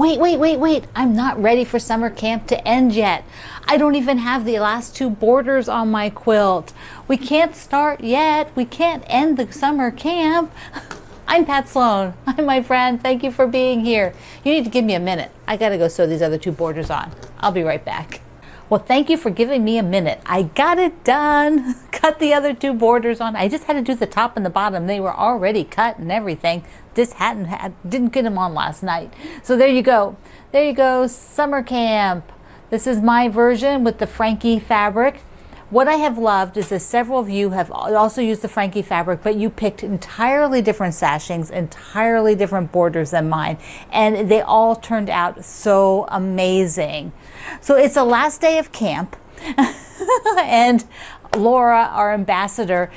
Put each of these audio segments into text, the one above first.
Wait. I'm not ready for summer camp to end yet. I don't even have the last two borders on my quilt. We can't start yet. We can't end the summer camp. I'm Pat Sloan. Hi, my friend. Thank you for being here. You need to give me a minute. I gotta go sew these other two borders on. I'll be right back. Well, thank you for giving me a minute. I got it done. Cut the other two borders on. I just had to do the top and the bottom. They were already cut and everything. Just didn't get them on last night. So there you go. There you go, summer camp. This is my version with the Frankie fabric. What I have loved is that several of you have also used the Frankie fabric, but you picked entirely different sashings, entirely different borders than mine, and they all turned out so amazing. So it's the last day of camp, and Laura, our ambassador,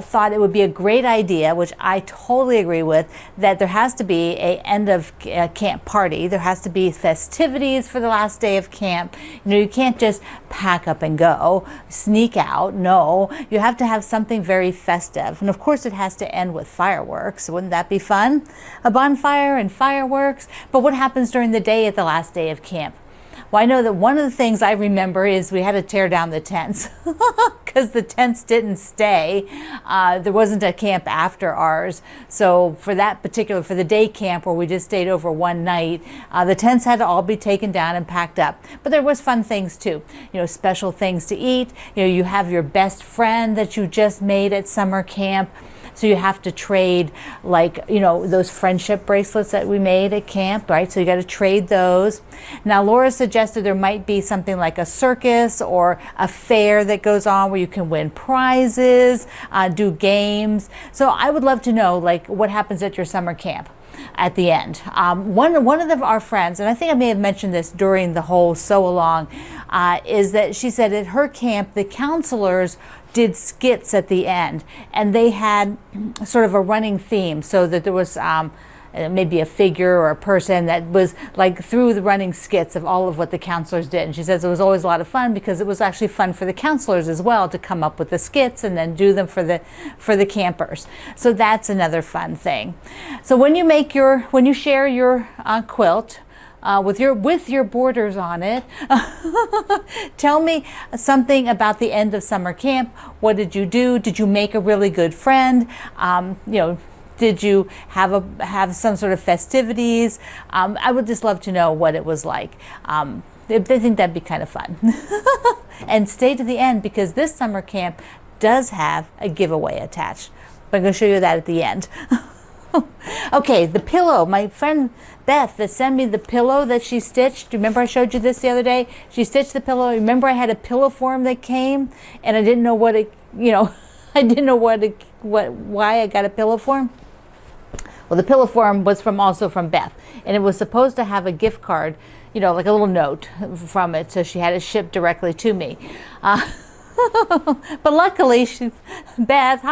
thought it would be a great idea, which I totally agree with, that there has to be a end of camp party. There has to be festivities for the last day of camp. You know, you can't just pack up and go, sneak out. No, you have to have something very festive. And of course it has to end with fireworks. Wouldn't that be fun? A bonfire and fireworks. But what happens during the day at the last day of camp? Well, I know that one of the things I remember is we had to tear down the tents because the tents didn't stay. There wasn't a camp after ours. So for that particular, for the day camp where we just stayed over one night, the tents had to all be taken down and packed up. But there was fun things too. You know, special things to eat. You know, you have your best friend that you just made at summer camp. So you have to trade, like, you know, those friendship bracelets that we made at camp, right? So you got to trade those. Now, Laura suggested there might be something like a circus or a fair that goes on where you can win prizes, do games. So I would love to know, like, what happens at your summer camp at the end. One of our friends, and I think I may have mentioned this during the whole sew along, is that she said at her camp, the counselors did skits at the end, and they had sort of a running theme, so that there was maybe a figure or a person that was like through the running skits of all of what the counselors did. And she says it was always a lot of fun because it was actually fun for the counselors as well to come up with the skits and then do them for the campers. So that's another fun thing. So when you share your quilt with your borders on it, tell me something about the end of summer camp. What did you do? Did you make a really good friend? You know, did you have some sort of festivities? I would just love to know what it was like. I think that'd be kind of fun. And stay to the end because this summer camp does have a giveaway attached. But I'm going to show you that at the end. Okay, the pillow. My friend Beth that sent me the pillow that she stitched. Remember I showed you this the other day? She stitched the pillow. Remember I had a pillow form that came and I didn't know what it, you know, I didn't know why I got a pillow form. Well, the pillow form was also from Beth, and it was supposed to have a gift card, you know, like a little note from it, so she had it shipped directly to me. But luckily, Beth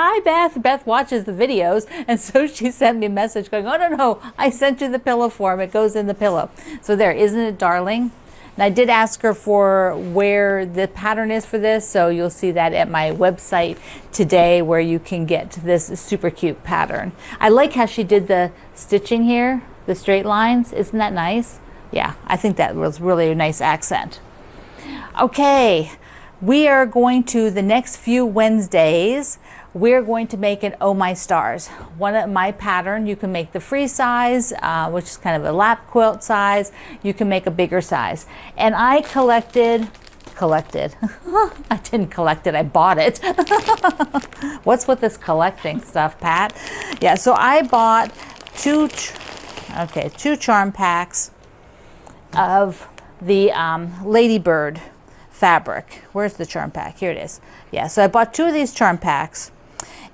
watches the videos, and so she sent me a message going, oh, no, I sent you the pillow form. It goes in the pillow. So there, isn't it darling? And I did ask her for where the pattern is for this, so you'll see that at my website today where you can get this super cute pattern. I like how she did the stitching here, the straight lines. Isn't that nice? Yeah, I think that was really a nice accent. Okay. We are going to, the next few Wednesdays, we're going to make an Oh My Stars. One of my pattern, you can make the free size, which is kind of a lap quilt size. You can make a bigger size. And I collected, I didn't collect it, I bought it. What's with this collecting stuff, Pat? Yeah, so I bought two charm packs of the Ladybird fabric. Where's the charm pack? Here it is. Yeah, so I bought 2 of these charm packs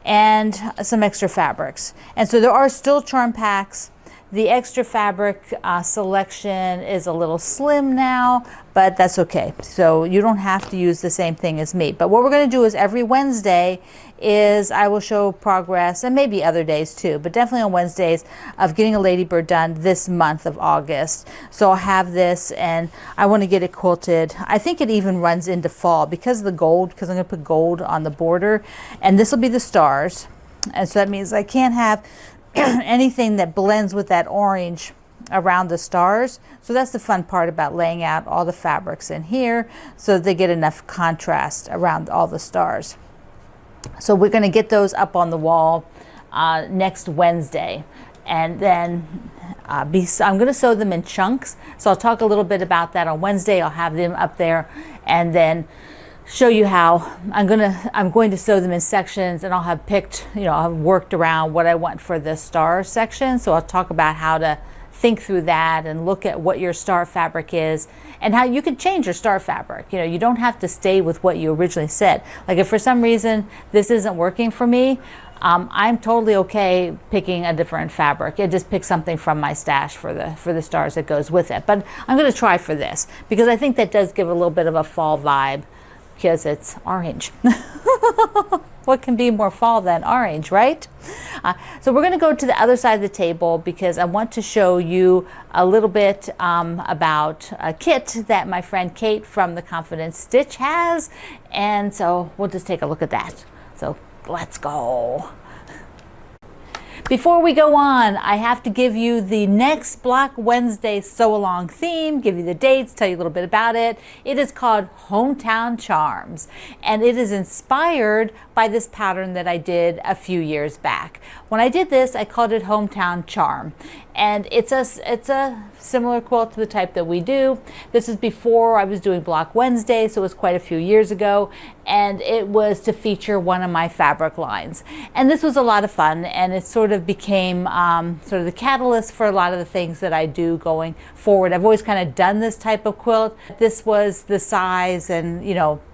and some extra fabrics. And so there are still charm packs. The extra fabric selection is a little slim now, but that's okay. So you don't have to use the same thing as me. But what we're going to do is every Wednesday is I will show progress, and maybe other days too, but definitely on Wednesdays, of getting a ladybird done this month of August. So I'll have this, and I want to get it quilted. I think it even runs into fall because of the gold, because I'm going to put gold on the border, and this will be the stars. And so that means I can't have anything that blends with that orange around the stars. So that's the fun part about laying out all the fabrics in here so that they get enough contrast around all the stars. So we're going to get those up on the wall next Wednesday. And then I'm going to sew them in chunks. So I'll talk a little bit about that on Wednesday. I'll have them up there and then show you how I'm going to sew them in sections, and I'll have picked, I'll have worked around what I want for the star section. So I'll talk about how to think through that and look at what your star fabric is and how you can change your star fabric. You don't have to stay with what you originally said. Like if for some reason this isn't working for me, I'm totally okay picking a different fabric. I just pick something from my stash for the stars that goes with it. But I'm going to try for this because I think that does give a little bit of a fall vibe because it's orange. What can be more fall than orange, right? So we're going to go to the other side of the table because I want to show you a little bit about a kit that my friend Kate from the Confident Stitch has. And so we'll just take a look at that. So let's go. Before we go on, I have to give you the next Block Wednesday Sew Along theme, give you the dates, tell you a little bit about it. It is called Hometown Charms, and it is inspired by this pattern that I did a few years back. When I did this, I called it Hometown Charm, and it's a similar quilt to the type that we do. This is before I was doing Block Wednesday, so it was quite a few years ago, and it was to feature one of my fabric lines. And this was a lot of fun, and it sort of became sort of the catalyst for a lot of the things that I do going forward. I've always kind of done this type of quilt. This was the size and,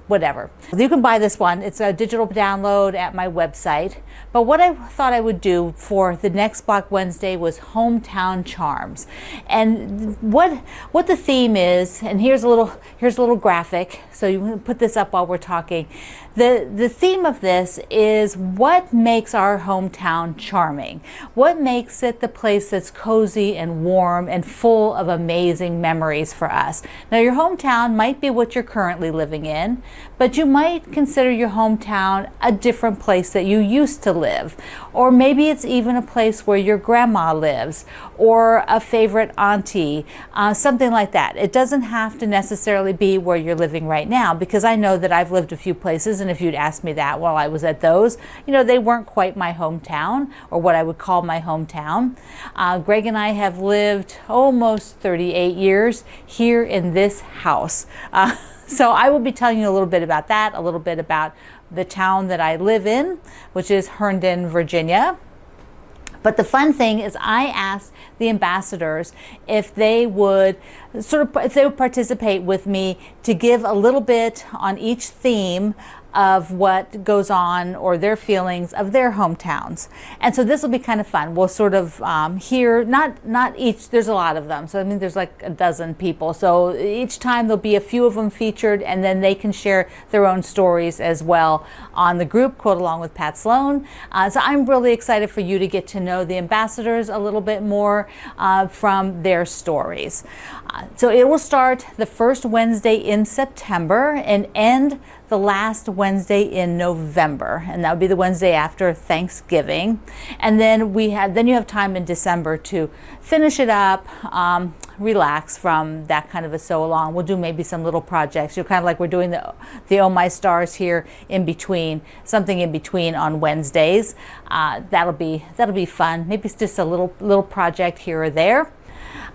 whatever. You can buy this one. It's a digital download at my website. But what I thought I would do for the next Block Wednesday was Hometown Charms. And what the theme is, and here's a little graphic, so you can put this up while we're talking. The theme of this is what makes our hometown charming? What makes it the place that's cozy and warm and full of amazing memories for us? Now, your hometown might be what you're currently living in, but you might consider your hometown a different place that you used to live. Or maybe it's even a place where your grandma lives, or a favorite auntie, something like that. It doesn't have to necessarily be where you're living right now, because I know that I've lived a few places, and if you'd asked me that while I was at those, they weren't quite my hometown, or what I would call my hometown. Greg and I have lived almost 38 years here in this house. So I will be telling you a little bit about that, a little bit about the town that I live in, which is Herndon, Virginia. But the fun thing is I asked the ambassadors if they would participate with me to give a little bit on each theme of what goes on, or their feelings of their hometowns. And so this will be kind of fun. We'll sort of hear, not each, there's a lot of them. So I mean, there's like a dozen people. So each time there'll be a few of them featured, and then they can share their own stories as well on the group Quote Along with Pat Sloan. So I'm really excited for you to get to know the ambassadors a little bit more from their stories. So it will start the first Wednesday in September and end the last Wednesday in November, and that would be the Wednesday after Thanksgiving. And then you have time in December to finish it up, relax from that kind of a sew along. We'll do maybe some little projects. You're kind of like we're doing the Oh My Stars here in between, something in between on Wednesdays. That'll be fun. Maybe it's just a little project here or there.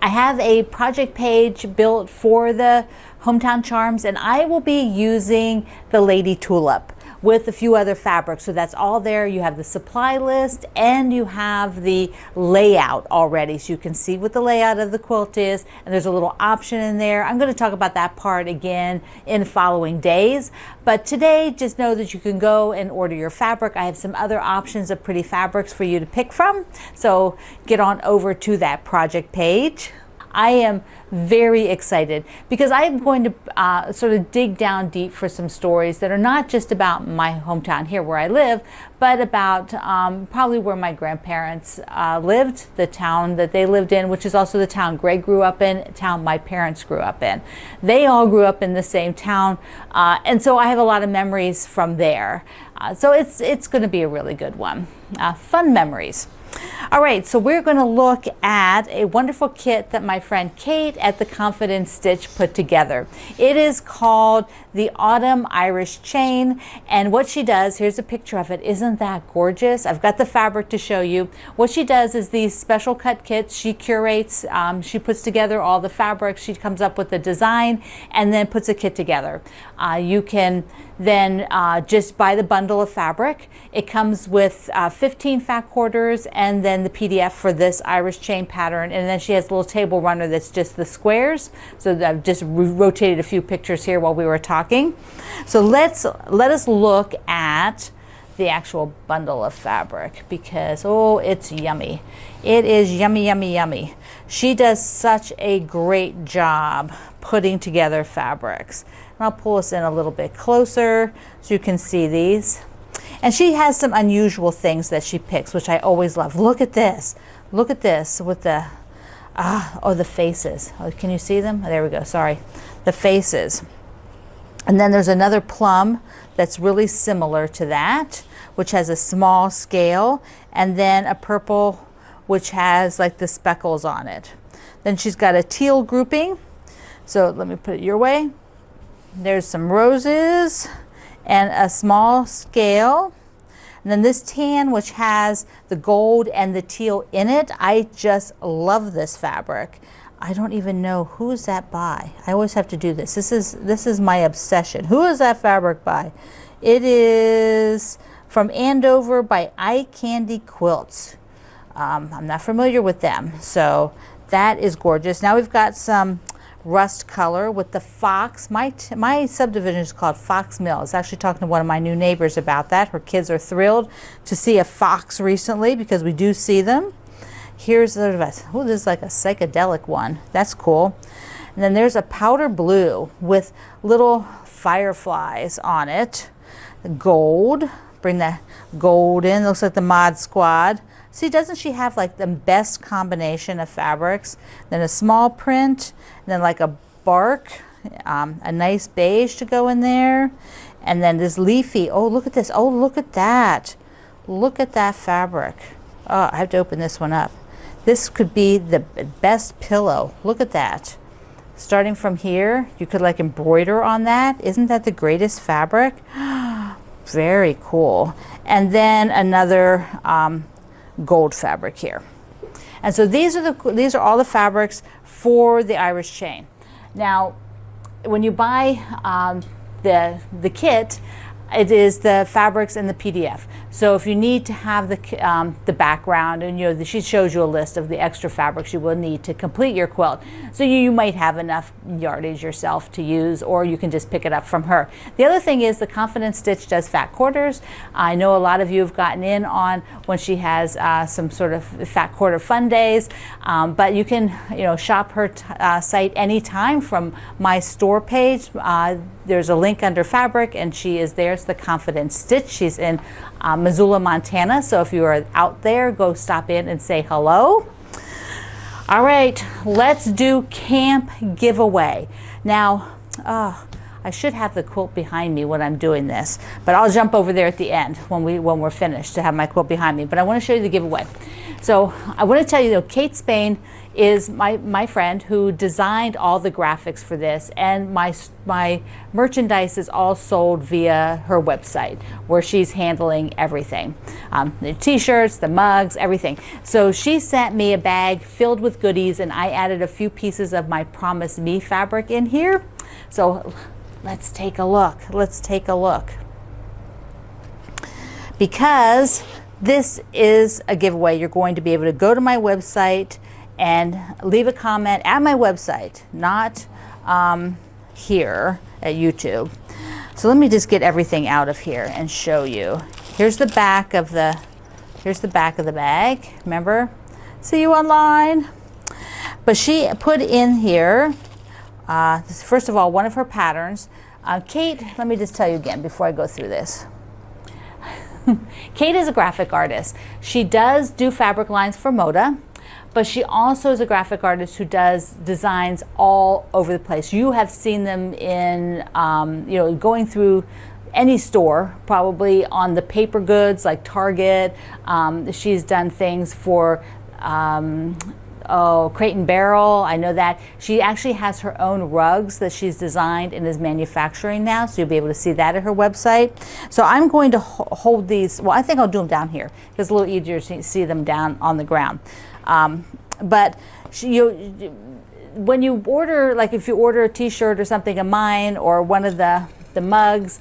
I have a project page built for the Hometown Charms, and I will be using the Lady Tulip with a few other fabrics. So that's all there. You have the supply list and you have the layout already, so you can see what the layout of the quilt is, and there's a little option in there. I'm going to talk about that part again in following days, but today just know that you can go and order your fabric. I have some other options of pretty fabrics for you to pick from, so get on over to that project page. I am very excited because I am going to sort of dig down deep for some stories that are not just about my hometown here where I live, but about probably where my grandparents lived, the town that they lived in, which is also the town Greg grew up in, the town my parents grew up in. They all grew up in the same town, and so I have a lot of memories from there. So it's going to be a really good one. Fun memories. All right, so we're going to look at a wonderful kit that my friend Kate at the Confidence Stitch put together. It is called the Autumn Irish Chain, and what she does, here's a picture of it. Isn't that gorgeous? I've got the fabric to show you. What she does is these special cut kits. She curates, she puts together all the fabrics, she comes up with the design, and then puts a kit together. You can then just buy the bundle of fabric. It comes with 15 fat quarters and then the PDF for this Irish chain pattern, and then she has a little table runner that's just the squares. So I've just rotated a few pictures here while we were talking. So let us look at the actual bundle of fabric, because oh, it's yummy. It is yummy, yummy, yummy. She does such a great job putting together fabrics. And I'll pull us in a little bit closer so you can see these. And she has some unusual things that she picks, which I always love. Look at this. Look at this with the, the faces. Oh, can you see them? Oh, there we go, sorry. The faces. And then there's another plum that's really similar to that, which has a small scale, and then a purple which has like the speckles on it. Then she's got a teal grouping. So let me put it your way. There's some roses and a small scale. And then this tan, which has the gold and the teal in it. I just love this fabric. I don't even know who is that by. I always have to do this. This is my obsession. Who is that fabric by? It is from Andover by Eye Candy Quilts. I'm not familiar with them, so that is gorgeous. Now we've got some rust color with the fox. My subdivision is called Fox Mill. I was actually talking to one of my new neighbors about that. Her kids are thrilled to see a fox recently, because we do see them. Here's sort of a, oh, this is like a psychedelic one. That's cool. And then there's a powder blue with little fireflies on it. Gold, bring that gold in. Looks like the Mod Squad. See, doesn't she have like the best combination of fabrics? Then a small print, and then like a bark, a nice beige to go in there. And then this leafy, oh, look at this. Oh, look at that. Look at that fabric. Oh, I have to open this one up. This could be the best pillow. Look at that. Starting from here, you could like embroider on that. Isn't that the greatest fabric? Very cool. And then another gold fabric here. And so these are all the fabrics for the Irish chain. Now, when you buy the kit, it is the fabrics and the PDF. So if you need to have the background, and she shows you a list of the extra fabrics you will need to complete your quilt. So you might have enough yardage yourself to use, or you can just pick it up from her. The other thing is the Confidence Stitch does fat quarters. I know a lot of you have gotten in on when she has some sort of fat quarter fun days, but you can shop her site anytime from my store page. There's a link under fabric, and she is there. It's the Confidence Stitch. She's in Missoula, Montana. So if you are out there, go stop in and say hello. All right, let's do camp giveaway. Now, I should have the quilt behind me when I'm doing this, but I'll jump over there at the end when we're finished to have my quilt behind me. But I want to show you the giveaway. So I want to tell you, Kate Spain is my friend who designed all the graphics for this, and my merchandise is all sold via her website, where she's handling everything, the t-shirts, the mugs, everything. So she sent me a bag filled with goodies, and I added a few pieces of my Promise Me fabric in here. So let's take a look. Let's take a look, because this is a giveaway. You're going to be able to go to my website and leave a comment at my website, not here at YouTube. So let me just get everything out of here and show you. Here's the back of the bag. Remember? See you online. But she put in here, first of all, one of her patterns. Kate, let me just tell you again before I go through this. Kate is a graphic artist. She does do fabric lines for Moda, but she also is a graphic artist who does designs all over the place. You have seen them in, going through any store, probably on the paper goods like Target. She's done things for Crate and Barrel. I know that. She actually has her own rugs that she's designed and is manufacturing now, so you'll be able to see that at her website. So I'm going to hold these. Well, I think I'll do them down here. It's a little easier to see them down on the ground. But when you order, like if you order a t-shirt or something of mine or one of the mugs,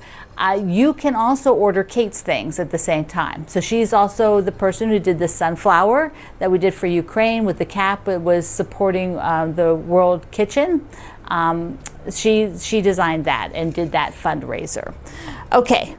you can also order Kate's things at the same time. So she's also the person who did the sunflower that we did for Ukraine with the cap. It was supporting the World Kitchen. She designed that and did that fundraiser. Okay,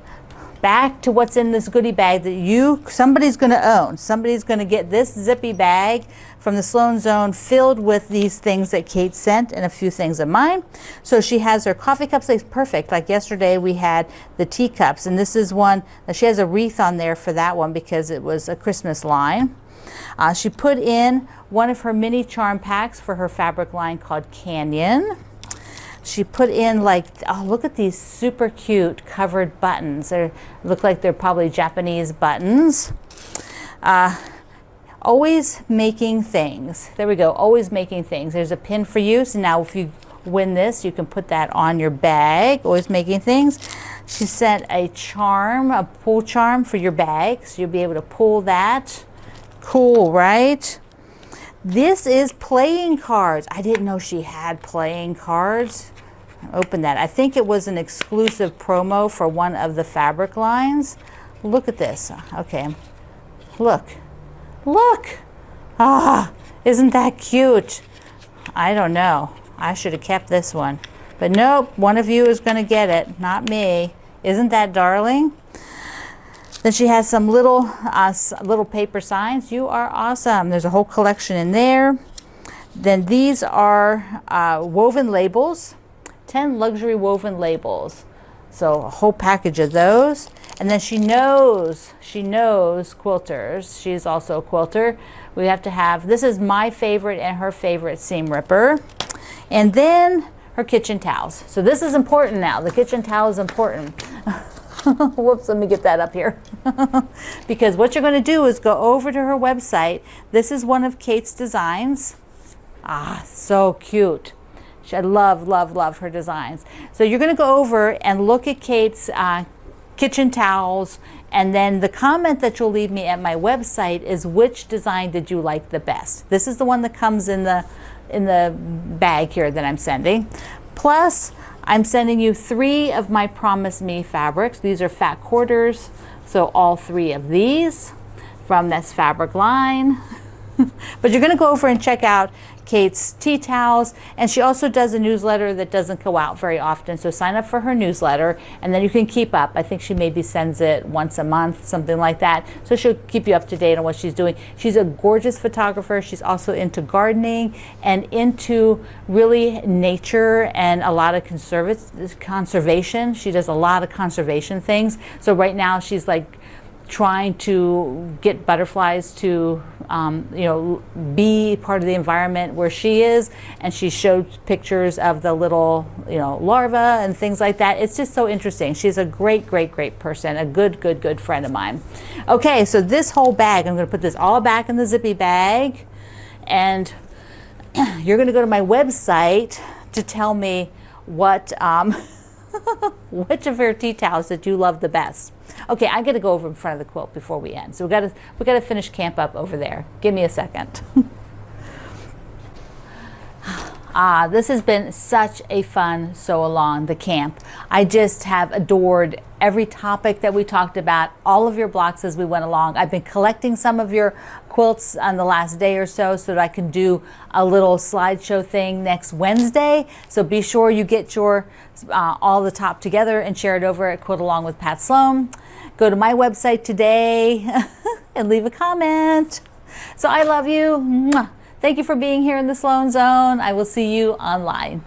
back to what's in this goodie bag that somebody's going to own. Somebody's going to get this zippy bag from the Sloan Zone filled with these things that Kate sent and a few things of mine. So she has her coffee cups, like perfect. Like yesterday we had the teacups, and this is one that she has a wreath on there for that one because it was a Christmas line. She put in one of her mini charm packs for her fabric line called Canyon. She put in like, oh, look at these super cute covered buttons. They look like they're probably Japanese buttons. Always making things. There we go, always making things. There's a pin for you. So now if you win this, you can put that on your bag. Always making things. She sent a charm, a pull charm for your bag. So you'll be able to pull that. Cool, right? This is playing cards. I didn't know she had playing cards. Open that. I think it was an exclusive promo for one of the fabric lines. Look at this. Okay, look. Look! Ah, isn't that cute? I don't know. I should have kept this one. But nope, one of you is going to get it, not me. Isn't that darling? Then she has some little paper signs. You are awesome. There's a whole collection in there. Then these are woven labels. 10 luxury woven labels. So a whole package of those. And then she knows quilters. She's also a quilter. We have to have, this is my favorite and her favorite seam ripper. And then her kitchen towels. So this is important now. The kitchen towel is important. Whoops, let me get that up here. Because what you're going to do is go over to her website. This is one of Kate's designs. Ah, so cute. I love, love, love her designs. So you're going to go over and look at Kate's kitchen towels, and then the comment that you'll leave me at my website is which design did you like the best. This is the one that comes in the bag here that I'm sending. Plus, I'm sending you 3 of my Promise Me fabrics. These are fat quarters, so all 3 of these from this fabric line. But you're going to go over and check out Kate's tea towels, and she also does a newsletter that doesn't go out very often, so sign up for her newsletter and then you can keep up. I think she maybe sends it once a month, something like that, so she'll keep you up to date on what she's doing. She's a gorgeous photographer. She's also into gardening and into really nature and a lot of conservation. She does a lot of conservation things. So right now she's like trying to get butterflies to be part of the environment where she is, and she showed pictures of the little larvae and things like that. It's just so interesting. She's a great person, a good friend of mine. Okay, so this whole bag, I'm going to put this all back in the zippy bag, and you're going to go to my website to tell me what which of her tea towels that you love the best. Okay, I'm going to go over in front of the quilt before we end. So we got to finish camp up over there. Give me a second. This has been such a fun sew along, the camp. I just have adored every topic that we talked about, all of your blocks as we went along. I've been collecting some of your quilts on the last day or so that I can do a little slideshow thing next Wednesday. So be sure you get your all the top together and share it over at Quilt Along with Pat Sloan. Go to my website today and leave a comment. So I love you. Mwah. Thank you for being here in the Sloan Zone. I will see you online.